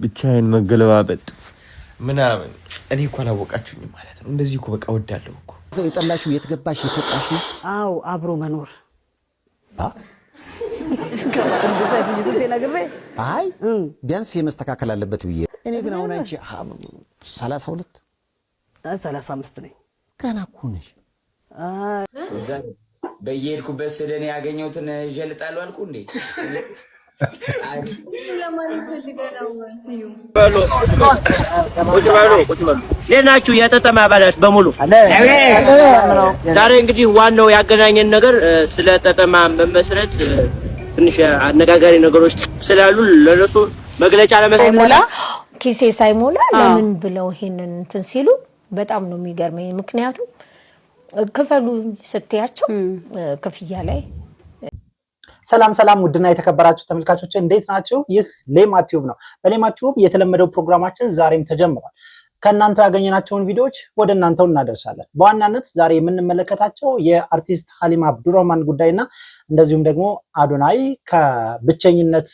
ብቻዬን መገለባበጥ ምናምን እኔ እኮ አላወቃችሁኝም ማለት ነው። እንደዚህ እኮ በቃ ወዳለሁ እኮ የጠላሽው የት ገባሽ የፈጣሽ? አው አብሮ መኖር አይ ቢያንስ የመስተካከል አለበት ብዬ እኔ ግን አሁን አንቺ 32 35 ነኝ። ገና እኮ ነሽ። በየሄድኩበት ስለኔ ያገኘሁትን ይዤልጣለሁ አልኩ እንዴ? ሌናችሁ የተጠማ አባላት በሙሉ ዛሬ እንግዲህ ዋናው ያገናኘን ነገር ስለ ተጠማ መመስረት ትንሽ አነጋጋሪ ነገሮች ስላሉ ለነሱ መግለጫ ለመስጠት ኪሴ ሳይሞላ ለምን ብለው ይሄንን እንትን ሲሉ በጣም ነው የሚገርመኝ። ምክንያቱም ክፈሉ ስትያቸው ክፍያ ላይ ሰላም ሰላም ውድና የተከበራችሁ ተመልካቾች እንዴት ናችሁ? ይህ ሌማት ቲዩብ ነው። በሌማት ቲዩብ የተለመደው ፕሮግራማችን ዛሬም ተጀምሯል። ከእናንተ ያገኘናቸውን ቪዲዮዎች ወደ እናንተው እናደርሳለን። በዋናነት ዛሬ የምንመለከታቸው የአርቲስት ሀሊማ አብዱራህማን ጉዳይና እንደዚሁም ደግሞ አዶናይ ከብቸኝነት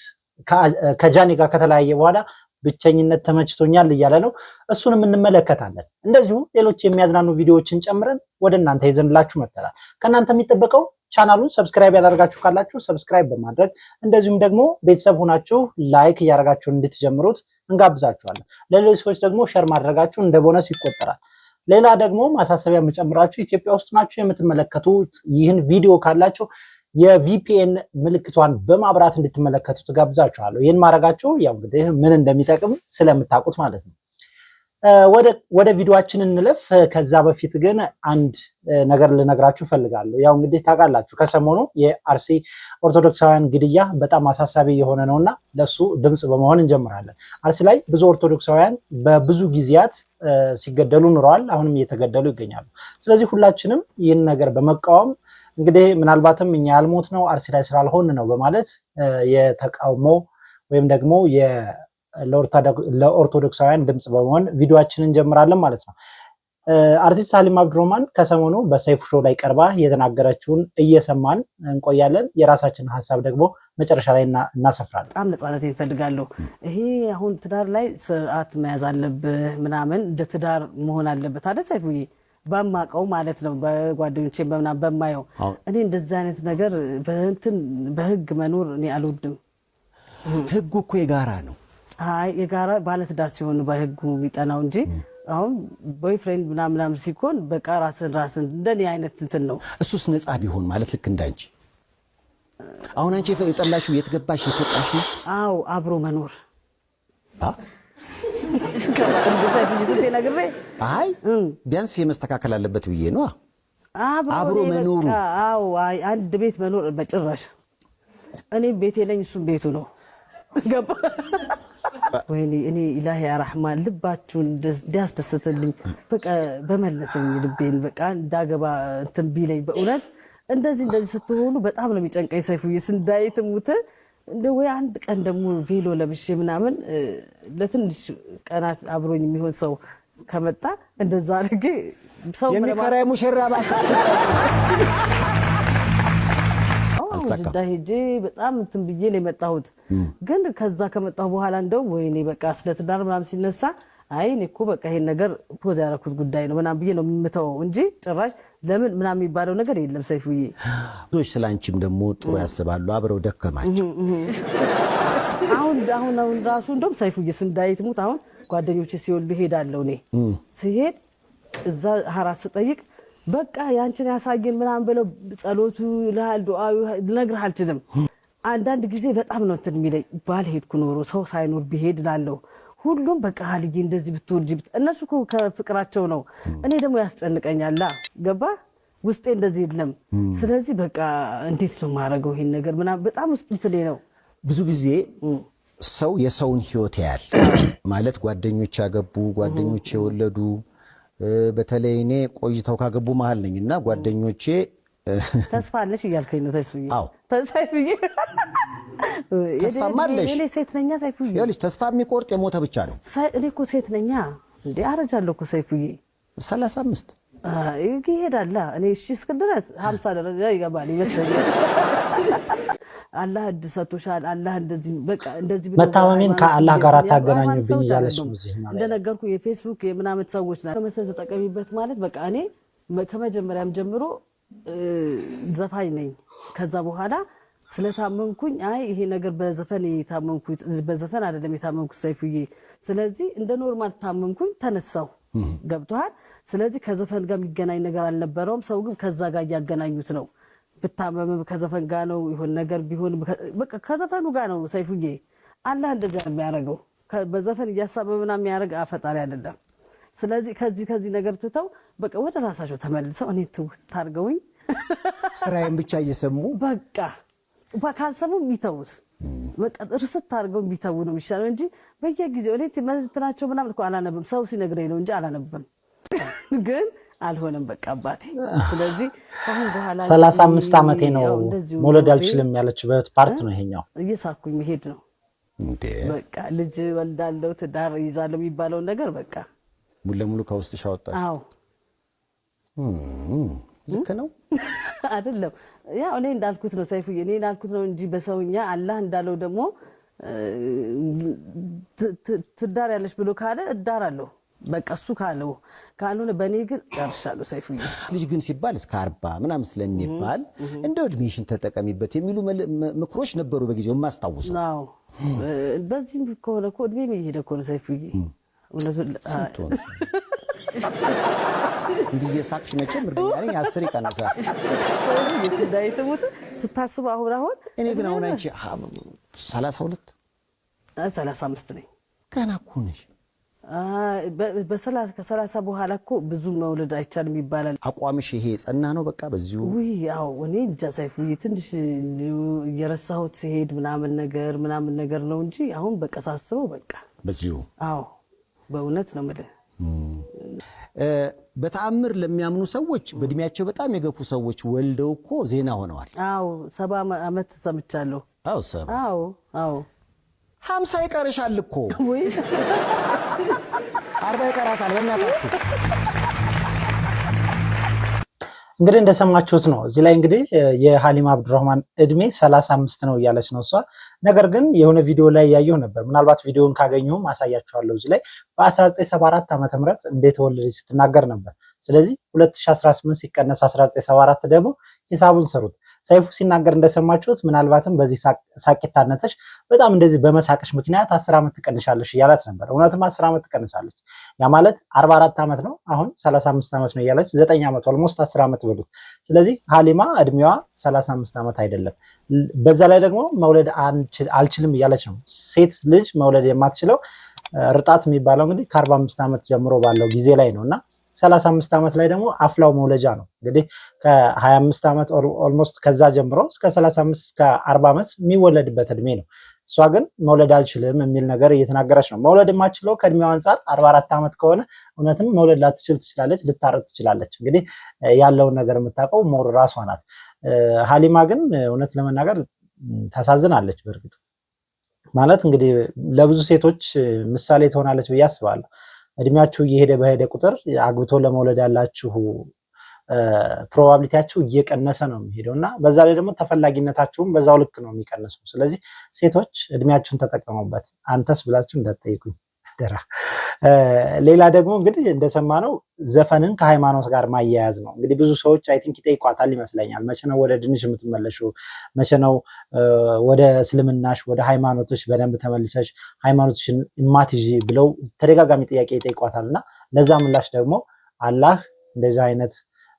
ከጃኒ ጋር ከተለያየ በኋላ ብቸኝነት ተመችቶኛል እያለ ነው። እሱንም እንመለከታለን። እንደዚሁ ሌሎች የሚያዝናኑ ቪዲዮዎችን ጨምረን ወደ እናንተ ይዘንላችሁ መጥተናል። ከእናንተ የሚጠበቀው ቻናሉን ሰብስክራይብ ያላደረጋችሁ ካላችሁ ሰብስክራይብ በማድረግ እንደዚሁም ደግሞ ቤተሰብ ሆናችሁ ላይክ እያደረጋችሁ እንድትጀምሩት እንጋብዛችኋለን። ለሌሎች ሰዎች ደግሞ ሼር ማድረጋችሁ እንደ ቦነስ ይቆጠራል። ሌላ ደግሞ ማሳሰቢያ የምጨምራችሁ ኢትዮጵያ ውስጥ ናችሁ የምትመለከቱት ይህን ቪዲዮ ካላችሁ የቪፒኤን ምልክቷን በማብራት እንድትመለከቱት ጋብዛችኋለሁ። ይህን ማድረጋችሁ ያው እንግዲህ ምን እንደሚጠቅም ስለምታውቁት ማለት ነው። ወደ ቪዲዮአችን እንለፍ። ከዛ በፊት ግን አንድ ነገር ልነግራችሁ ፈልጋለሁ። ያው እንግዲህ ታውቃላችሁ ከሰሞኑ የአርሲ ኦርቶዶክሳውያን ግድያ በጣም አሳሳቢ የሆነ ነውና ለሱ ድምጽ በመሆን እንጀምራለን። አርሲ ላይ ብዙ ኦርቶዶክሳውያን በብዙ ጊዜያት ሲገደሉ ኑረዋል። አሁንም እየተገደሉ ይገኛሉ። ስለዚህ ሁላችንም ይህን ነገር በመቃወም እንግዲህ ምናልባትም እኛ ያልሞት ነው አርሲ ላይ ስላልሆን ነው በማለት የተቃውሞ ወይም ደግሞ ለኦርቶዶክሳውያን ድምጽ በመሆን ቪዲዮአችንን እንጀምራለን ማለት ነው። አርቲስት ሀሊማ አብዱራህማን ከሰሞኑ በሰይፉ ሾው ላይ ቀርባ የተናገረችውን እየሰማን እንቆያለን። የራሳችንን ሀሳብ ደግሞ መጨረሻ ላይ እናሰፍራለን። በጣም ነፃነት ይፈልጋለሁ። ይሄ አሁን ትዳር ላይ ስርዓት መያዝ አለብህ ምናምን እንደ ትዳር መሆን አለበት አይደል ሰይፉዬ? በማቀው ማለት ነው በጓደኞቼ በመናም በማየው እኔ እንደዚህ አይነት ነገር በህግ መኖር እኔ አልወድም። ህጉ እኮ የጋራ ነው። አይ የጋራ ባለትዳር ሲሆን በህጉ የሚጠናው እንጂ አሁን ቦይፍሬንድ ምናምን ሲኮን በቃ ራስን እንደኔ አይነት እንትን ነው። እሱስ ነፃ ቢሆን ማለት ልክ እንዳንቺ አሁን አንቺ የጠላሽው የት ገባሽ የፈጣሽ? አው አብሮ መኖር አይ ቢያንስ የመስተካከል አለበት ብዬ ነው። አብሮ መኖሩ አው አንድ ቤት መኖር በጭራሽ እኔ ቤት የለኝ እሱ ቤቱ ነው። ገባ ወይኔ እኔ ኢላሂ ያ ረህማን ልባችሁን እንዲያስደስትልኝ በቃ በመለሰኝ ልቤን በቃ እንዳገባ እንትን ቢለኝ በእውነት እንደዚህ ስትሆኑ በጣም ነው የሚጨንቀኝ ሰይፉዬ። ስንዳይት ሙተ እንደ ወይ አንድ ቀን ደግሞ ቬሎ ለብሼ ምናምን ለትንሽ ቀናት አብሮኝ የሚሆን ሰው ከመጣ እንደዛ አድርጌ ሰው የሚከራይ ሙሽራ ባሽ ዳሄጄ በጣም እንትን ብዬ ነው የመጣሁት። ግን ከዛ ከመጣሁ በኋላ እንደው ወይኔ በቃ ስለ ትዳር ምናምን ሲነሳ አይ እኔ እኮ በቃ ይሄን ነገር ፖዝ ያደረኩት ጉዳይ ነው ምናምን ብዬ ነው የምተወው እንጂ ጭራሽ ለምን ምናምን የሚባለው ነገር የለም ሰይፉዬ። ብዙዎች ስላንቺም ደግሞ ጥሩ ያስባሉ አብረው ደከማቸው። አሁን ራሱ እንደውም ሰይፉዬ ስንዳይት ሙት አሁን ጓደኞቼ ሲወልዱ ሄዳለሁ እኔ ሲሄድ እዛ ሐራስ ስጠይቅ በቃ ያንቺን ያሳየን ምናምን ብለው ጸሎቱ ይላል ዱዓው ልነግርህ አልችልም። አንዳንድ ጊዜ በጣም ነው እንትን የሚለኝ ባልሄድኩ ኖሮ ሰው ሳይኖር ቢሄድ እላለሁ። ሁሉም በቃ ሀልዬ እንደዚህ ብትወልጂ እነሱ እኮ ከፍቅራቸው ነው። እኔ ደግሞ ያስጨንቀኛል። ገባ ውስጤ እንደዚህ የለም። ስለዚህ በቃ እንዴት ነው ማረገው ይሄን ነገር ምናምን በጣም ውስጥ እንትን ነው። ብዙ ጊዜ ሰው የሰውን ህይወት ያያል ማለት ጓደኞች ያገቡ ጓደኞች የወለዱ በተለይ እኔ ቆይተው ካገቡ መሃል ነኝና ጓደኞቼ ተስፋ አለሽ እያልከኝ ነው ተስፋዬ? አዎ ተስፋዬ ተስፋማለሽ። እኔ ሴት ነኛ ሰይፉዬ። ይኸውልሽ ተስፋ የሚቆርጥ የሞተ ብቻ ነው። እኔ እኮ ሴት ነኛ እንዴ አረጃለሁ እኮ ሰይፉዬ። 35 ይሄዳል። እኔ እሺ እስክድረስ 50 ደረጃ ይገባል ይመስለኛል። አላህ እድሰቶሻል አላህ እንደዚህ በቃ እንደዚህ መታመሜን ከአላህ ጋር አታገናኙብኝ እያለች ነው እዚህ ማለት እንደነገርኩ የፌስቡክ የምናምን ሰዎች ናቸው መሰል ተጠቀሚበት ማለት በቃ እኔ ከመጀመሪያም ጀምሮ ዘፋኝ ነኝ። ከዛ በኋላ ስለታመምኩኝ አይ ይሄ ነገር በዘፈን አይደለም የታመምኩት ሰይፉዬ፣ ስለዚህ እንደ ኖርማል ታመምኩኝ ተነሳው ገብቷል። ስለዚህ ከዘፈን ጋር የሚገናኝ ነገር አልነበረውም። ሰው ግን ከዛ ጋር እያገናኙት ነው። ብታመም ከዘፈን ጋር ነው ይሁን ነገር ቢሆን በቃ ከዘፈኑ ጋር ነው ሰይፉዬ። አላህ እንደዛ የሚያደርገው በዘፈን እያሳበበና የሚያደርግ ፈጣሪ አይደለም። ስለዚህ ከዚህ ነገር ትተው በቃ ወደ ራሳቸው ተመልሰው እኔ ታርገውኝ ስራዬን ብቻ እየሰሙ በቃ ካልሰሙ የሚተውት በቃ እርስት አድርገው የሚተው ነው የሚሻለው እንጂ በየጊዜው እኔ ትመዝትናቸው ምናምን እኮ አላነብም። ሰው ሲነግረኝ ነው እንጂ አላነብም። ግን አልሆነም በቃ አባቴ። ስለዚህ አሁን በኋላ 35 ዓመቴ ነው መውለድ አልችልም ያለችበት ፓርት ነው ይሄኛው። እየሳኩኝ መሄድ ነው በቃ ልጅ ወልዳለሁ ትዳር ይዛለሁ የሚባለው ነገር በቃ ሙሉ ለሙሉ ከውስጥሽ አወጣሽ። አዎ ልክ ነው አይደለም? ያው እኔ እንዳልኩት ነው ሰይፉዬ፣ እኔ እንዳልኩት ነው እንጂ በሰውኛ አላህ እንዳለው ደግሞ ትዳር ያለሽ ብሎ ካለ እዳራለሁ በቃ እሱ ካለው ካልሆነ በእኔ ግን ጨርሻለሁ ሰይፉዬ። ልጅ ግን ሲባል እስከ 40 ምናምን ስለሚባል እንደው እድሜሽን ተጠቀሚበት የሚሉ ምክሮች ነበሩ በጊዜው የማስታውሰው። አዎ በዚህም ከሆነ እኮ እድሜ እየሄደ እኮ ነው ሰይፉዬ። እውነቱን እንዲህ የሳቅሽ መቼም እርግጠኛ ነኝ 10 ይቀንሳል እንዳይተሙት ስታስብ። አሁን እኔ ግን አሁን አንቺ 32 35 ነኝ ገና እኮ ነሽ። ከ30 በኋላ እኮ ብዙ መውለድ አይቻልም ይባላል። አቋምሽ ይሄ ጸና ነው በቃ በዚሁ? ያው እኔ እንጃ ሰይፉዬ ትንሽ እየረሳሁት ሲሄድ ምናምን ነገር ነው እንጂ አሁን በቃ ሳስበው በቃ በዚሁ። አዎ በእውነት ነው የምልህ። በተአምር ለሚያምኑ ሰዎች በእድሜያቸው በጣም የገፉ ሰዎች ወልደው እኮ ዜና ሆነዋል። አዎ 70 ዓመት ሰምቻለሁ። አዎ 50 ይቀርሻል እኮ ወይ 40 ይቀራታል በእናታችሁ። እንግዲህ እንደሰማችሁት ነው። እዚህ ላይ እንግዲህ የሀሊማ አብዱራህማን እድሜ 35 ነው እያለች ነው እሷ። ነገር ግን የሆነ ቪዲዮ ላይ ያየው ነበር፣ ምናልባት ቪዲዮን ካገኘሁም አሳያችኋለሁ። እዚህ ላይ በ1974 ዓመተ ምህረት እንደተወለደች ስትናገር ነበር። ስለዚህ 2018 ሲቀነስ 1974 ደግሞ ሂሳቡን ሰሩት። ሰይፉ ሲናገር እንደሰማችሁት ምናልባትም በዚህ ሳቂታነትሽ በጣም እንደዚህ በመሳቅሽ ምክንያት 10 ዓመት ትቀንሻለሽ እያላት ነበር። እውነትም 10 ዓመት ትቀንሳለች። ያ ማለት 44 ዓመት ነው፣ አሁን 35 ዓመት ነው እያለች 9 ዓመት ኦልሞስት 10 ዓመት በሉት። ስለዚህ ሀሊማ እድሜዋ 35 ዓመት አይደለም። በዛ ላይ ደግሞ መውለድ አልችልም እያለች ነው። ሴት ልጅ መውለድ የማትችለው ርጣት የሚባለው እንግዲህ ከ45 ዓመት ጀምሮ ባለው ጊዜ ላይ ነው እና 35 ዓመት ላይ ደግሞ አፍላው መውለጃ ነው። እንግዲህ ከ25 ዓመት ኦልሞስት ከዛ ጀምሮ እስከ 35 እስከ 40 ዓመት የሚወለድበት እድሜ ነው። እሷ ግን መውለድ አልችልም የሚል ነገር እየተናገረች ነው። መውለድ የማትችለው ከእድሜው አንጻር 44 ዓመት ከሆነ እውነትም መውለድ ላትችል ትችላለች፣ ልታረጥ ትችላለች። እንግዲህ ያለውን ነገር የምታውቀው ሞር ራሷ ናት። ሀሊማ ግን እውነት ለመናገር ታሳዝናለች። በእርግጥ ማለት እንግዲህ ለብዙ ሴቶች ምሳሌ ትሆናለች ብዬ አስባለሁ። እድሜያችሁ እየሄደ በሄደ ቁጥር አግብቶ ለመውለድ ያላችሁ ፕሮባቢሊቲያችሁ እየቀነሰ ነው የሚሄደው እና በዛ ላይ ደግሞ ተፈላጊነታችሁም በዛው ልክ ነው የሚቀንሰው። ስለዚህ ሴቶች እድሜያችሁን ተጠቀሙበት። አንተስ ብላችሁ እንዳትጠይቁኝ ደራ። ሌላ ደግሞ እንግዲህ እንደሰማነው ዘፈንን ከሃይማኖት ጋር ማያያዝ ነው። እንግዲህ ብዙ ሰዎች አይ ቲንክ ይጠይቋታል ይመስለኛል። መቼ ነው ወደ ድንሽ የምትመለሺው? መቼ ነው ወደ እስልምናሽ ወደ ሃይማኖቶች በደንብ ተመልሰሽ ሃይማኖትሽን እማትይዢ ብለው ተደጋጋሚ ጥያቄ ይጠይቋታል እና ለዛ ምላሽ ደግሞ አላህ እንደዚህ አይነት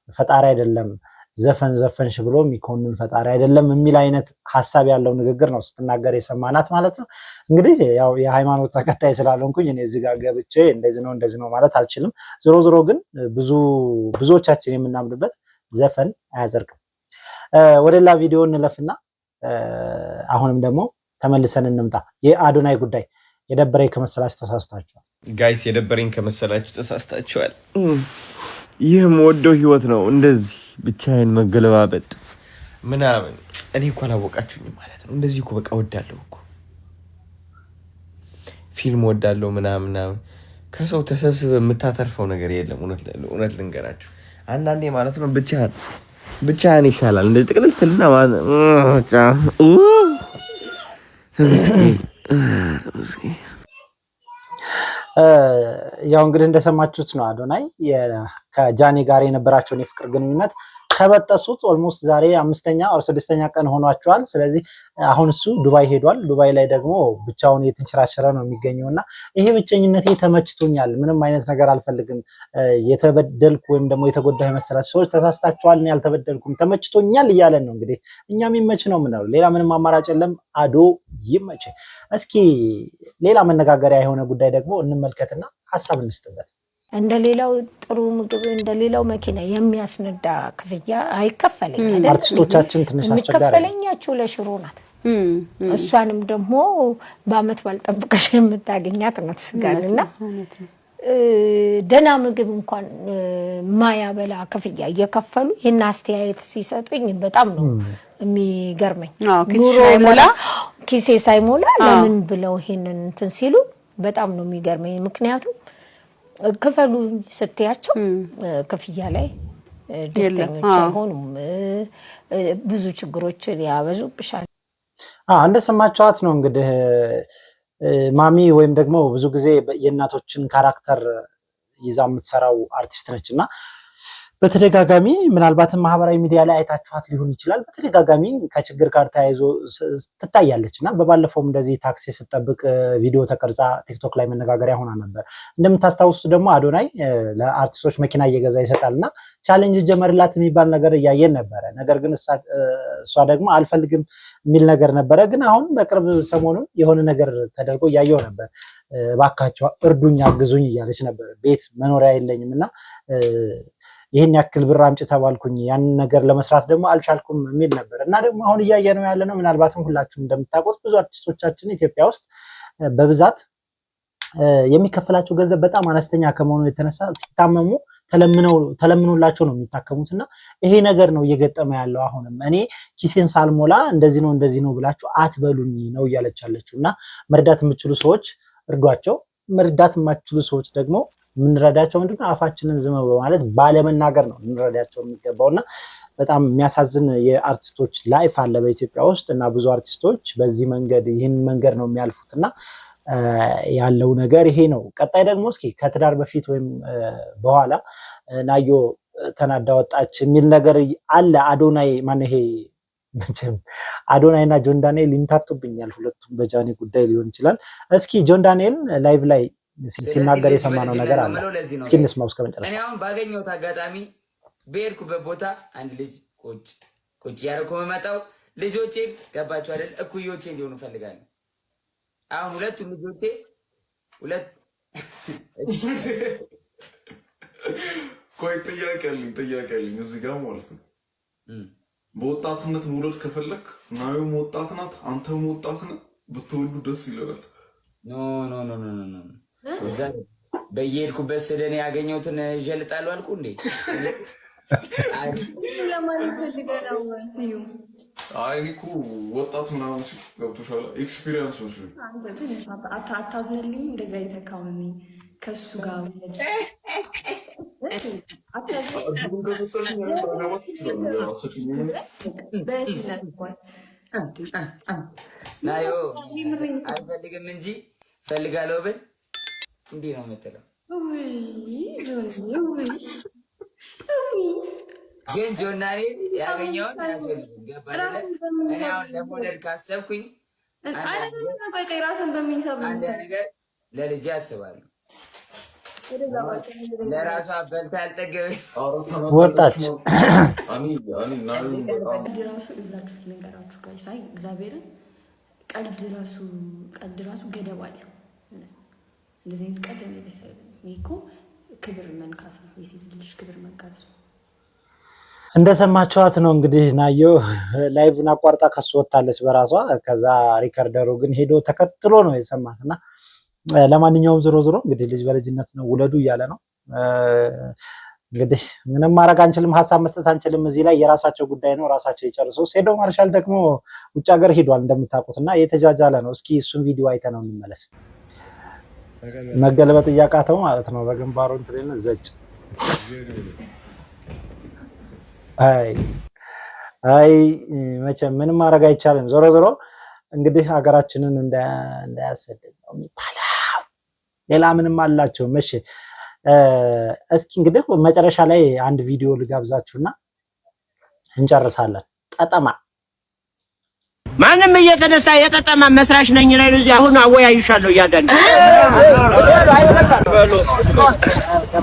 ፈጣሪ አይደለም፣ ዘፈን ዘፈንሽ ብሎ የሚኮንን ፈጣሪ አይደለም የሚል አይነት ሀሳብ ያለው ንግግር ነው ስትናገር የሰማናት ማለት ነው። እንግዲህ ያው የሃይማኖት ተከታይ ስላልሆንኩኝ እኔ እዚህ ጋር ገብቼ እንደዚህ ነው ማለት አልችልም። ዞሮ ግን ብዙዎቻችን የምናምንበት ዘፈን አያዘርቅም። ወደ ሌላ ቪዲዮ እንለፍና አሁንም ደግሞ ተመልሰን እንምጣ። የአዶናይ ጉዳይ የደበረኝ ከመሰላችሁ ተሳስታችኋል ጋይስ፣ የደበረኝ ከመሰላችሁ ተሳስታችኋል። ይህ የምወደው ህይወት ነው፣ እንደዚህ ብቻዬን መገለባበጥ ምናምን። እኔ እኮ አላወቃችሁኝም ማለት ነው። እንደዚህ እኮ በቃ ወዳለሁ እኮ ፊልም ወዳለሁ ምናምን። ከሰው ተሰብስበ የምታተርፈው ነገር የለም። እውነት ልንገራችሁ፣ አንዳንዴ ማለት ነው ብቻህን ይሻላል። እንደ ጥቅልል ትልና ያው እንግዲህ እንደሰማችሁት ነው አዶናይ ከጃኒ ጋር የነበራቸውን የፍቅር ግንኙነት ከበጠሱት ኦልሞስት ዛሬ 5ኛ or 6ኛ ቀን ሆኗቸዋል። ስለዚህ አሁን እሱ ዱባይ ሄዷል። ዱባይ ላይ ደግሞ ብቻውን የተንሸራሸረ ነው የሚገኘውና ይሄ ብቸኝነቴ ተመችቶኛል፣ ምንም አይነት ነገር አልፈልግም፣ የተበደልኩ ወይም ደግሞ የተጎዳሁ መሰላችሁ ሰዎች ተሳስታችኋል፣ እኔ አልተበደልኩም ተመችቶኛል እያለን ነው። እንግዲህ እኛም ይመች ነው የምንለው፣ ሌላ ምንም አማራጭ የለም። አዶ ይመች። እስኪ ሌላ መነጋገሪያ የሆነ ጉዳይ ደግሞ እንመልከትና ሀሳብ እንስጥበት። እንደሌላው ጥሩ ምግብ እንደሌላው መኪና የሚያስነዳ ክፍያ አይከፈለኝ። አርቲስቶቻችን ትንሽ አስቸጋሪ የሚከፈለኛችሁ ለሽሮ ናት። እሷንም ደግሞ በአመት ባልጠብቀሽ የምታገኛት ናት ጋርና ደህና ምግብ እንኳን ማያበላ ክፍያ እየከፈሉ ይህን አስተያየት ሲሰጡኝ በጣም ነው የሚገርመኝ። ኪሴ ሳይሞላ ለምን ብለው ይሄንን እንትን ሲሉ በጣም ነው የሚገርመኝ። ምክንያቱም ክፈሉ ስትያቸው ክፍያ ላይ ደስተኞች አይሆኑም፣ ብዙ ችግሮችን ያበዙብሻል። እንደሰማችኋት ነው እንግዲህ ማሚ ወይም ደግሞ ብዙ ጊዜ የእናቶችን ካራክተር ይዛ የምትሰራው አርቲስት ነች እና በተደጋጋሚ ምናልባትም ማህበራዊ ሚዲያ ላይ አይታችኋት ሊሆን ይችላል። በተደጋጋሚ ከችግር ጋር ተያይዞ ትታያለች እና በባለፈውም እንደዚህ ታክሲ ስትጠብቅ ቪዲዮ ተቀርጻ ቲክቶክ ላይ መነጋገሪያ ሆና ነበር። እንደምታስታውሱ ደግሞ አዶናይ ለአርቲስቶች መኪና እየገዛ ይሰጣል እና ቻሌንጅ ጀመርላት የሚባል ነገር እያየን ነበረ። ነገር ግን እሷ ደግሞ አልፈልግም የሚል ነገር ነበረ። ግን አሁን በቅርብ ሰሞኑን የሆነ ነገር ተደርጎ እያየው ነበር። እባካቸው እርዱኝ፣ አግዙኝ እያለች ነበር። ቤት መኖሪያ የለኝም እና ይህን ያክል ብር አምጪ ተባልኩኝ፣ ያንን ነገር ለመስራት ደግሞ አልቻልኩም የሚል ነበር እና ደግሞ አሁን እያየነው ያለ ነው። ምናልባትም ሁላችሁም እንደምታውቁት ብዙ አርቲስቶቻችን ኢትዮጵያ ውስጥ በብዛት የሚከፈላቸው ገንዘብ በጣም አነስተኛ ከመሆኑ የተነሳ ሲታመሙ ተለምኖላቸው ነው የሚታከሙት እና ይሄ ነገር ነው እየገጠመ ያለው። አሁንም እኔ ኪሴን ሳልሞላ እንደዚህ ነው ብላችሁ አትበሉኝ ነው እያለች ያለችው እና መርዳት የምችሉ ሰዎች እርዷቸው፣ መርዳት የማትችሉ ሰዎች ደግሞ የምንረዳቸው ምንድነው አፋችንን ዝም በማለት ባለመናገር ነው ልንረዳቸው የሚገባው እና በጣም የሚያሳዝን የአርቲስቶች ላይፍ አለ በኢትዮጵያ ውስጥ እና ብዙ አርቲስቶች በዚህ መንገድ ይህን መንገድ ነው የሚያልፉት እና ያለው ነገር ይሄ ነው። ቀጣይ ደግሞ እስኪ ከትዳር በፊት ወይም በኋላ ናዮ ተናዳ ወጣች የሚል ነገር አለ። አዶናይ ማነው ይሄ መቼም አዶናይ እና ጆን ዳንኤል ይምታቱብኛል፣ ሁለቱም በጃኒ ጉዳይ ሊሆን ይችላል። እስኪ ጆን ዳንኤል ላይቭ ላይ ሲናገር የሰማነው ነገር አለ። እስኪ እንስማው እስከ መጨረሻ። እኔ አሁን ባገኘሁት አጋጣሚ በሄድኩበት ቦታ አንድ ልጅ ቁጭ ያደረኩ የምመጣው ልጆቼን ገባችሁ አይደል እኩዮቼ እንዲሆኑ እፈልጋለሁ። አሁን ሁለቱም ልጆቼ ቆይ ጥያቄ አለኝ እዚህ ጋር ማለት ነው። በወጣትነት መውለድ ከፈለክ ናዩም ወጣት ናት፣ አንተም ወጣት ነህ፣ ብትወልዱ ደስ ይለናል። ኖ እዛ በየሄድኩበት ስለኔ ያገኘሁትን ይዤልጣለሁ አልኩ እንዴ? ለማለት ፈልገህ ነው ስዩም? አይ እኔ እኮ ወጣት ምናምን ሲል ገብቶሻል፣ ኤክስፒሪየንስ ነው ሲሉ አታዝንልኝ። እንደዛ የተካውኒ ከሱ ጋር ናዮ አልፈልግም እንጂ ፈልጋለሁ ብል እንዲህ ነው የምትለው። ግን ጆን ዳንኤል ያገኘውን አያስፈልግም። ገባህ? እኔ አሁን ለሞዴል ካሰብኩኝ ራስን በሚሰብ ነገር ለልጄ አስባለሁ። ለራሷ በልታ ያልጠገበ ወጣች። ራሱ ይላችሁ ነገራችሁ ጋር ሳይ እግዚአብሔርን ቀልድ ራሱ ገደብ አለው። እንደዚህ አይነት ቀልድ ነው ደስ አይልም። ይሄ እኮ ክብር መንካት ነው፣ የሴት ልጅ ክብር መንካት ነው። እንደሰማችኋት ነው እንግዲህ ናዮ ላይቭን አቋርጣ ከሱ ወጣለች በራሷ። ከዛ ሪከርደሩ ግን ሄዶ ተከትሎ ነው የሰማትና ለማንኛውም ዞሮ እንግዲህ ልጅ በልጅነት ነው ውለዱ እያለ ነው። እንግዲህ ምንም ማድረግ አንችልም፣ ሀሳብ መስጠት አንችልም። እዚህ ላይ የራሳቸው ጉዳይ ነው፣ ራሳቸው ይጨርሱ። ሴዶ ማርሻል ደግሞ ውጭ ሀገር ሄዷል እንደምታውቁት እና የተጃጃለ ነው። እስኪ እሱን ቪዲዮ አይተነው እንመለስ። መገለበጥ እያቃተው ማለት ነው በግንባሩ እንትን ዘጭ አይ መቼም ምንም ማድረግ አይቻልም። ዞሮ ዞሮ እንግዲህ ሀገራችንን እንዳያሰድድ ነው የሚባለው። ሌላ ምንም አላቸው። እሺ እስኪ እንግዲህ መጨረሻ ላይ አንድ ቪዲዮ ልጋብዛችሁና እንጨርሳለን። ጠጠማ ማንም እየተነሳ የጠጠማ መስራች ነኝ ላይ ነው። አሁን አወያይሻለሁ እያንዳንዱ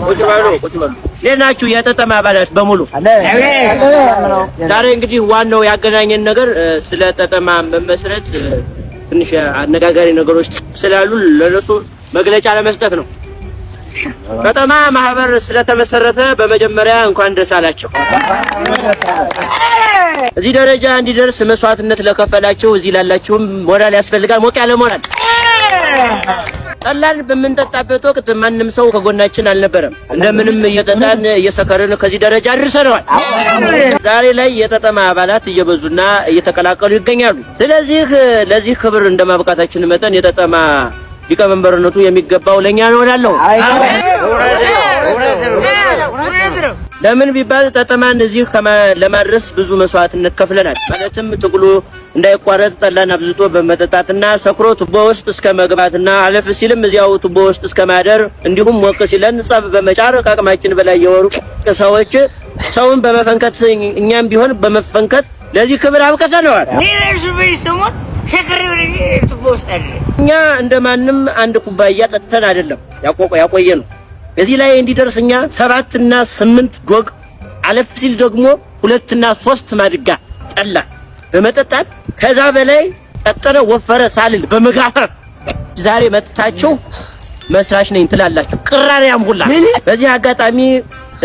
ቁጭ በሉ። ሌላችሁ የጠጠማ አባላት በሙሉ ዛሬ እንግዲህ ዋናው ያገናኘን ነገር ስለ ጠጠማ መመስረት ትንሽ አነጋጋሪ ነገሮች ስላሉ ለነሱ መግለጫ ለመስጠት ነው። ጠጠማ ማህበር ስለተመሰረተ በመጀመሪያ እንኳን ደስ አላችሁ። እዚህ ደረጃ እንዲደርስ መስዋዕትነት ለከፈላችሁ እዚህ ላላችሁም ሞራል ያስፈልጋል። ሞቅ ያለ ሞራል። ጠላን በምንጠጣበት ወቅት ማንም ሰው ከጎናችን አልነበረም። እንደምንም እየጠጣን እየሰከርን ከዚህ ደረጃ አድርሰናል። ዛሬ ላይ የጠጠማ አባላት እየበዙና እየተቀላቀሉ ይገኛሉ። ስለዚህ ለዚህ ክብር እንደማብቃታችን መጠን የጠጠማ ሊቀመንበርነቱ የሚገባው ለኛ ነው እላለሁ። ለምን ቢባል ጠጠማን እዚህ ለማድረስ ብዙ መስዋዕትነት ከፍለናል። ማለትም ትግሉ እንዳይቋረጥ ጠላን አብዝቶ በመጠጣትና ሰክሮ ቱቦ ውስጥ እስከ መግባትና አለፍ ሲልም እዚያው ቱቦ ውስጥ እስከ ማደር እንዲሁም ሞቅ ሲለን ጸብ በመጫር ከአቅማችን በላይ የወሩ ሰዎች ሰውን በመፈንከት እኛም ቢሆን በመፈንከት ለዚህ ክብር አብቅተነዋል። እኛ እንደማንም አንድ ኩባያ ጠጥተን አይደለም ያቆየ ነው። እዚህ ላይ እንዲደርስ እኛ 7 እና 8 ዶግ አለፍ ሲል ደግሞ 2 እና 3 ማድጋ ጠላ በመጠጣት ከዛ በላይ ቀጠረ ወፈረ ሳልል በመጋፈር ዛሬ መጥታችሁ መስራች ነኝ ትላላችሁ። ቅራሪያም ሁላ በዚህ አጋጣሚ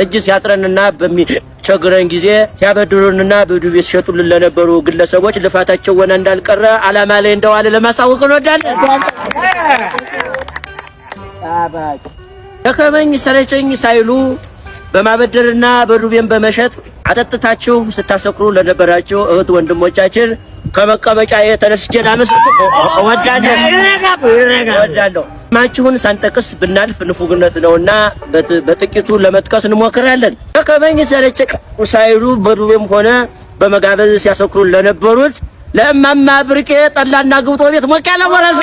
እጅ ሲያጥረንና በሚቸግረን ጊዜ ሲያበድሩንና በዱቤ ሲሸጡልን ለነበሩ ግለሰቦች ልፋታቸው ወና እንዳልቀረ አላማ ላይ እንደዋለ ለማሳወቅ እንወዳለን። ደከመኝ ሰለቸኝ ሳይሉ በማበደርና በዱቤን በመሸጥ አጠጥታችሁ ስታሰክሩ ለነበራችሁ እህት ወንድሞቻችን ከመቀመጫ የተነስቼ እወዳለሁ። ማችሁን ሳንጠቅስ ብናልፍ ንፉግነት ነውና በጥቂቱ ለመጥቀስ እንሞክራለን። ደከመኝ ሰለቸኝ ሳይሉ በዱቤም ሆነ በመጋበዝ ሲያሰክሩ ለነበሩት ለእማማ ብርቄ ጠላና ግብጦ ቤት ሞቅ ያለ ሞራል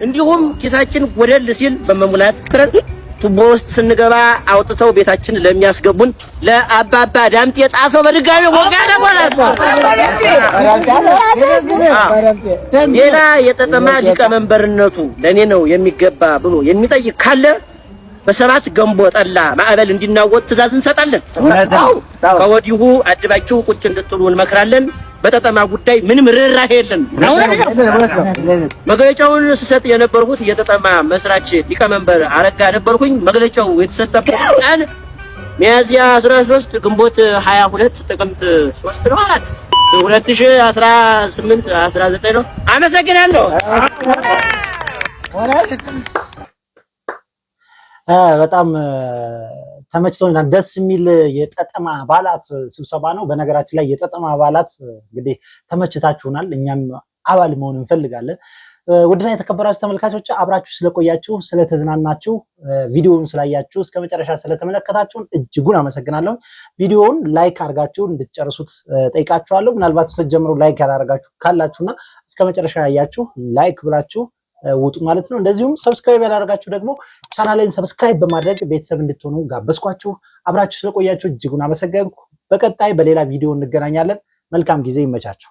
እንዲሁም ኪሳችን ወደል ሲል በመሙላት ቱቦ ውስጥ ስንገባ አውጥተው ቤታችን ለሚያስገቡን ለአባባ ዳምጤ ጣሰው በድጋሚ ወጋደ ማለት ነው። ሌላ የጠጠማ ሊቀመንበርነቱ ለኔ ነው የሚገባ ብሎ የሚጠይቅ ካለ በ7 ገንቦ ጠላ ማዕበል እንዲናወጥ ትዕዛዝ እንሰጣለን። ከወዲሁ አድባችሁ ቁጭ እንድትሉ እንመክራለን። በጠጠማ ጉዳይ ምንም ርህራሄ የለን። መግለጫውን ስሰጥ የነበርኩት የጠጠማ መስራች ሊቀመንበር አረጋ ነበርኩኝ። መግለጫው የተሰጠበት ቀን ሚያዝያ 13 ግንቦት 22 ጥቅምት 3 ነው 2018 19 ነው። አመሰግናለሁ። በጣም ተመችቶኛል። ደስ የሚል የጠጠማ አባላት ስብሰባ ነው። በነገራችን ላይ የጠጠማ አባላት እንግዲህ ተመችታችሁናል። እኛም አባል መሆን እንፈልጋለን። ውድና የተከበራችሁ ተመልካቾች አብራችሁ ስለቆያችሁ፣ ስለተዝናናችሁ፣ ቪዲዮውን ስላያችሁ፣ እስከ መጨረሻ ስለተመለከታችሁን እጅጉን አመሰግናለሁ። ቪዲዮውን ላይክ አድርጋችሁ እንድትጨርሱት ጠይቃችኋለሁ። ምናልባት ስትጀምሩ ላይክ ያላደረጋችሁ ካላችሁና እስከ መጨረሻ ያያችሁ ላይክ ብላችሁ ውጡ ማለት ነው። እንደዚሁም ሰብስክራይብ ያላደረጋችሁ ደግሞ ቻናሌን ሰብስክራይብ በማድረግ ቤተሰብ እንድትሆኑ ጋበዝኳችሁ። አብራችሁ ስለቆያችሁ እጅጉን አመሰገንኩ። በቀጣይ በሌላ ቪዲዮ እንገናኛለን። መልካም ጊዜ ይመቻችሁ።